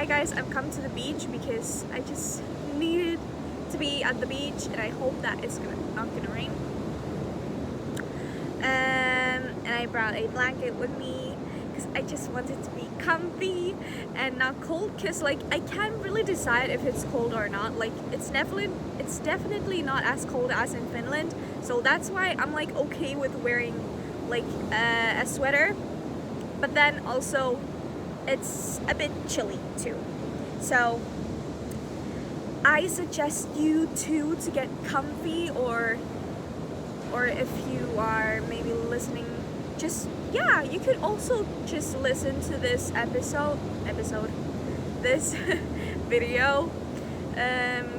Hi guys, I've come to the beach because I just needed to be at the beach and I hope that it's not gonna rain. And I brought a blanket with me because I just wanted to be comfy and not cold, because like I can't really decide if it's cold or not. Like it's definitely not as cold as in Finland, so that's why I'm like okay with wearing like a sweater, but then also it's a bit chilly too. So I suggest you too to get comfy, or if you are maybe listening, just you could also just listen to this this video,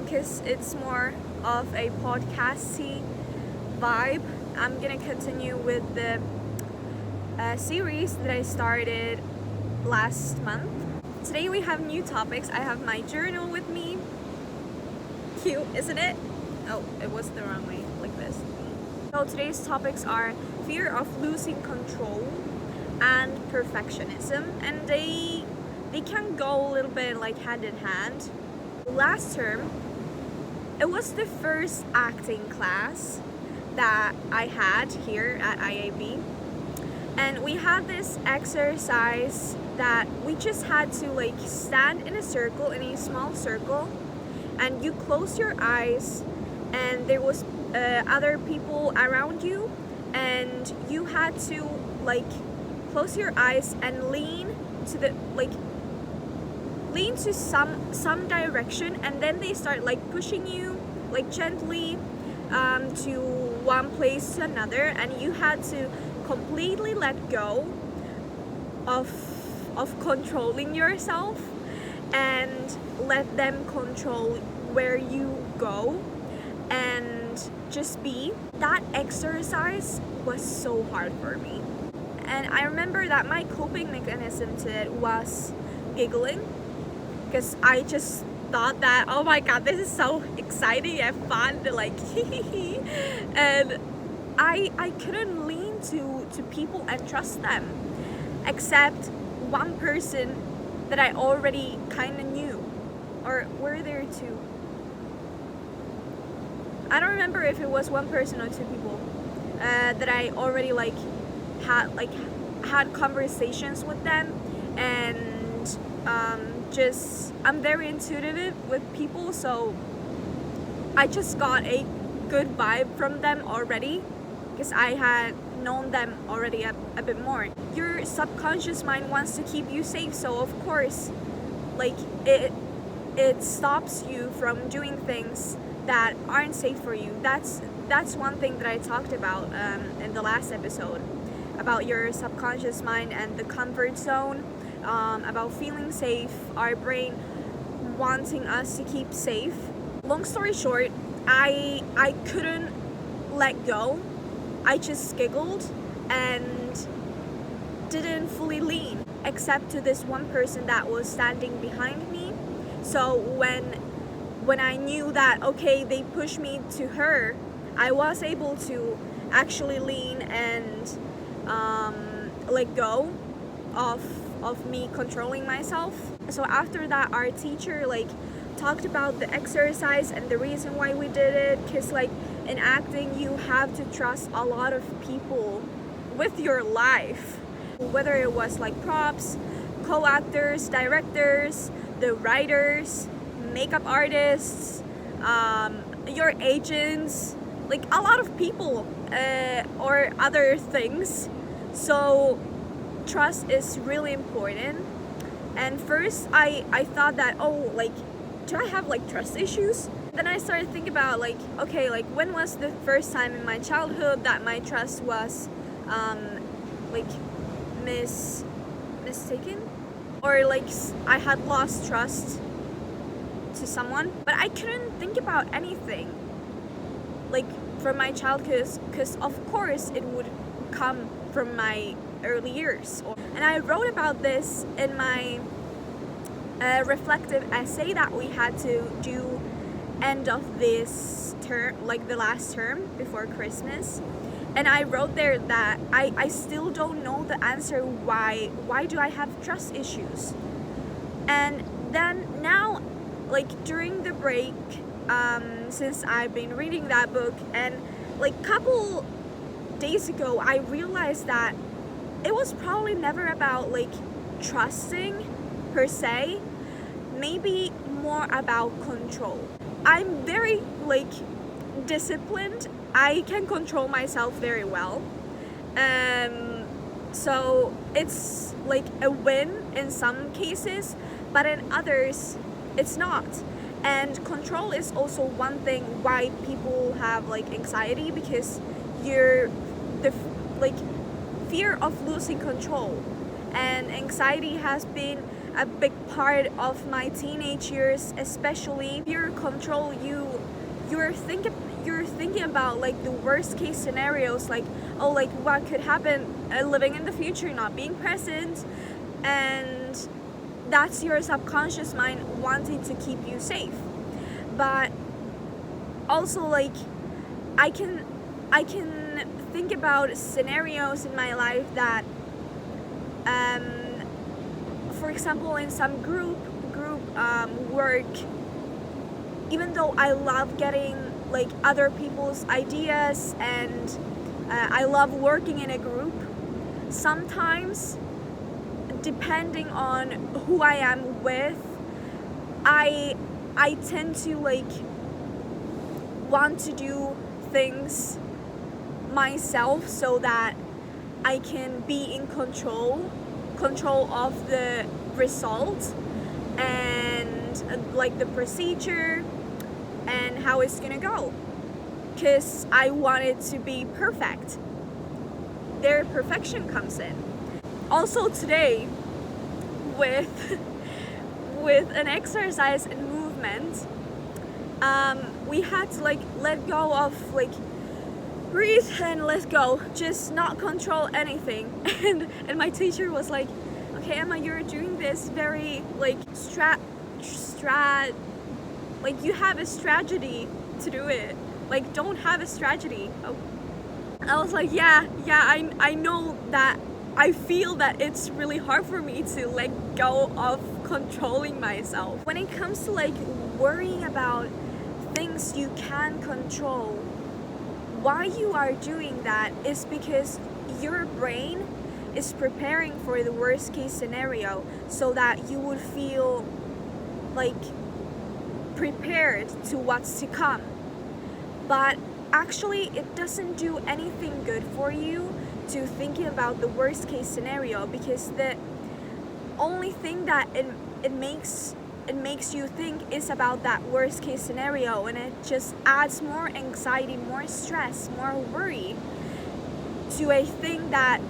because it's more of a podcasty vibe. I'm gonna continue with the series that I started last month. Today we have new topics. I have my journal with me. Cute, isn't it? Oh, it was the wrong way, like this. So today's topics are fear of losing control and perfectionism, and they can go a little bit like hand in hand. Last term, it was the first acting class that I had here at IAB, and we had this exercise that we just had to like stand in a circle, in a small circle, and you close your eyes and there was other people around you, and you had to like close your eyes and lean to some direction, and then they start like pushing you like gently to one place to another, and you had to completely let go of controlling yourself and let them control where you go and just be. That exercise was so hard for me, and I remember that my coping mechanism to it was giggling, because I just thought that, oh my god, this is so exciting and fun, like and I couldn't lean to people and trust them, except one person that I already kind of knew. Or were there two? I don't remember if it was one person or two people that I already had conversations with them, and I'm very intuitive with people, so I just got a good vibe from them already, because I had known them already a bit more. Your subconscious mind wants to keep you safe, so of course like it stops you from doing things that aren't safe for you. That's one thing that I talked about in the last episode, about your subconscious mind and the comfort zone, about feeling safe, our brain wanting us to keep safe. Long story short, I couldn't let go. I just giggled and didn't fully lean, except to this one person that was standing behind me. So when I knew that, okay, they pushed me to her, I was able to actually lean and let go of me controlling myself. So after that, our teacher like talked about the exercise and the reason why we did it, because like in acting you have to trust a lot of people with your life, whether it was like props, co-actors, directors, the writers, makeup artists, your agents, like a lot of people, or other things. So trust is really important. And first I thought that, oh, like, do I have like trust issues? Then I started thinking about like, okay, like when was the first time in my childhood that my trust was like mistaken, or like I had lost trust to someone. But I couldn't think about anything like from my childhood, because of course it would come from my early years. And I wrote about this in my reflective essay that we had to do end of this term, like the last term before Christmas. And I wrote there that I still don't know the answer why do I have trust issues. And then like during the break, since I've been reading that book, and like couple days ago I realized that it was probably never about like trusting per se, maybe more about control. I'm very like disciplined. I can control myself very well. So it's like a win in some cases, but in others it's not. And control is also one thing why people have like anxiety, because you're the like fear of losing control. And anxiety has been a big part of my teenage years, especially. Fear of control, you're thinking about like the worst case scenarios, like, oh, like what could happen, living in the future, not being present, and that's your subconscious mind wanting to keep you safe. But also, like, I can think about scenarios in my life that, for example, in some group work, even though I love getting like other people's ideas and I love working in a group, sometimes depending on who I am with, I tend to like want to do things myself so that I can be in control of the result and like the procedure and how it's gonna go, because I want it to be perfect. Their perfection comes in. Also today, with an exercise and movement, we had to like let go of like breathe and let go, just not control anything. And my teacher was like, okay, Emma, you're doing this very like like you have a strategy to do it, like don't have a strategy. Oh. I was like, yeah, I know that. I feel that it's really hard for me to let go of controlling myself. When it comes to like worrying about things you can control, why you are doing that is because your brain is preparing for the worst case scenario so that you would feel like prepared to what's to come. But actually it doesn't do anything good for you to thinking about the worst case scenario, because the only thing that it makes you think is about that worst case scenario, and it just adds more anxiety, more stress, more worry to a thing that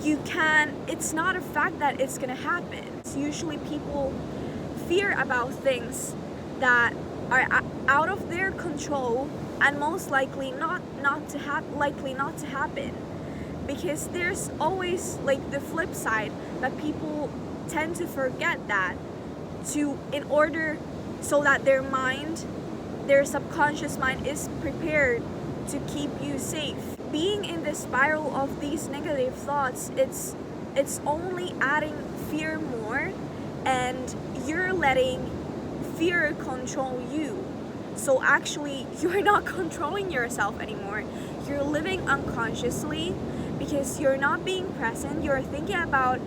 it's not a fact that it's gonna happen. It's usually people fear about things that are out of their control and most likely not to happen. Because there's always like the flip side that people tend to forget, that in order so that their subconscious mind is prepared to keep you safe. Being in the spiral of these negative thoughts, it's only adding fear more, and you're letting fear control you. So actually you're not controlling yourself anymore. You're living unconsciously because you're not being present. You're thinking about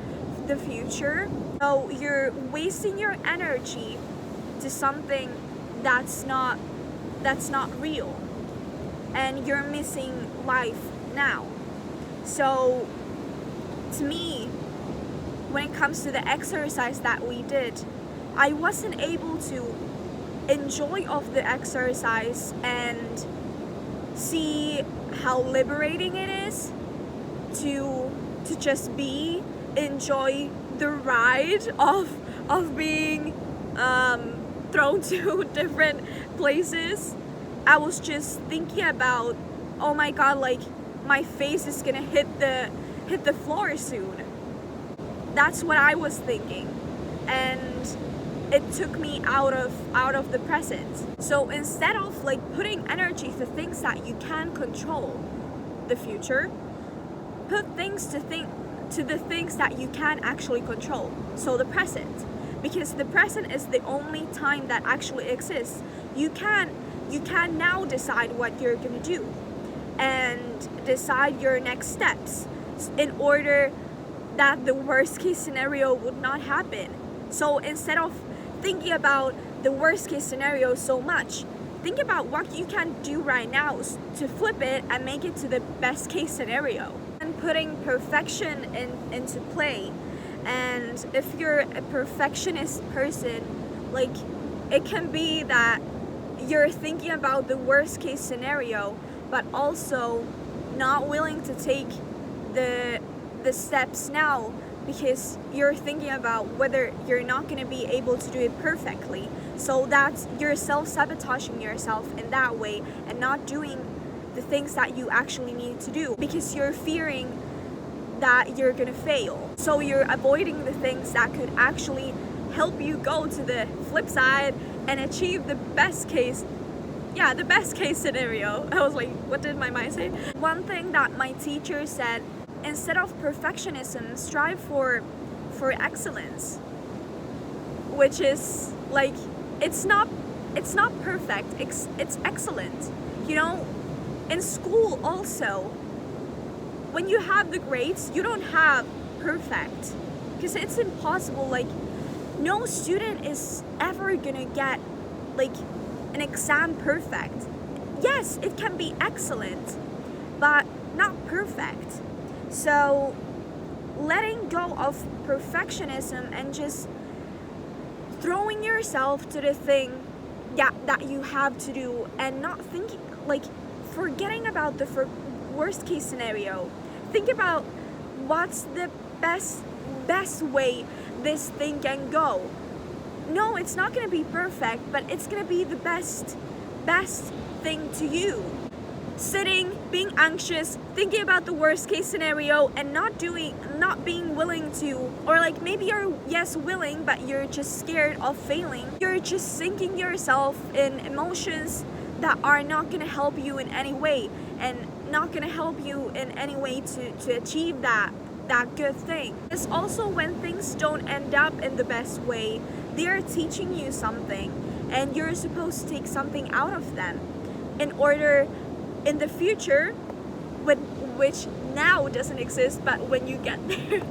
the future. So you're wasting your energy to something that's not real, and you're missing life now. So to me, when it comes to the exercise that we did, I wasn't able to enjoy of the exercise and see how liberating it is to just enjoy the ride of being thrown to different places. I was just thinking about, oh my god, like my face is gonna hit the floor soon. That's what I was thinking, and it took me out of the present. So instead of like putting energy to things that you can control, the future, put things to the things that you can actually control. So the present. because the present is the only time that actually exists. You can now decide what you're gonna do and decide your next steps in order that the worst case scenario would not happen. So instead of thinking about the worst case scenario so much, think about what you can do right now to flip it and make it to the best case scenario. And putting perfection into play. And if you're a perfectionist person, like, it can be that you're thinking about the worst case scenario, but also not willing to take the steps now because you're thinking about whether you're not going to be able to do it perfectly. So that's, you're self-sabotaging yourself in that way and not doing the things that you actually need to do because you're fearing that you're gonna fail. So you're avoiding the things that could actually help you go to the flip side and achieve the best case scenario. I was like, what did my mind say? One thing that my teacher said, instead of perfectionism, strive for excellence, which is like, it's not perfect, it's excellent. You know, in school also, when you have the grades, you don't have perfect, because it's impossible. Like, no student is ever gonna get like an exam perfect. Yes, it can be excellent, but not perfect. So letting go of perfectionism and just throwing yourself to the thing that you have to do, and not thinking, like, forgetting about the worst case scenario. Think about what's the best way this thing can go. No, it's not going to be perfect, but it's going to be the best thing to you. Sitting, being anxious, thinking about the worst case scenario and not being willing to, or like maybe you're willing, but you're just scared of failing. You're just sinking yourself in emotions that are not going to help you in any way, and not going to help you in any way to achieve that good thing. It's also when things don't end up in the best way, they are teaching you something, and you're supposed to take something out of them in order in the future, which now doesn't exist, but when you get there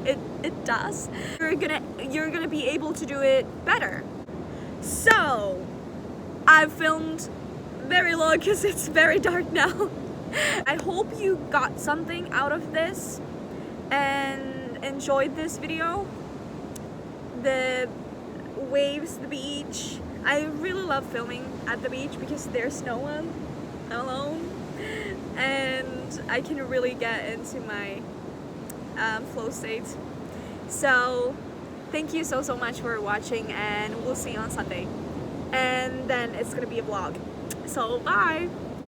it does, you're gonna be able to do it better. So I've filmed very long because it's very dark now. I hope you got something out of this and enjoyed this video. The waves, the beach. I really love filming at the beach because there's no one. I'm alone, and I can really get into my flow state. So thank you so much for watching, and we'll see you on Sunday, and then it's gonna be a vlog. So bye.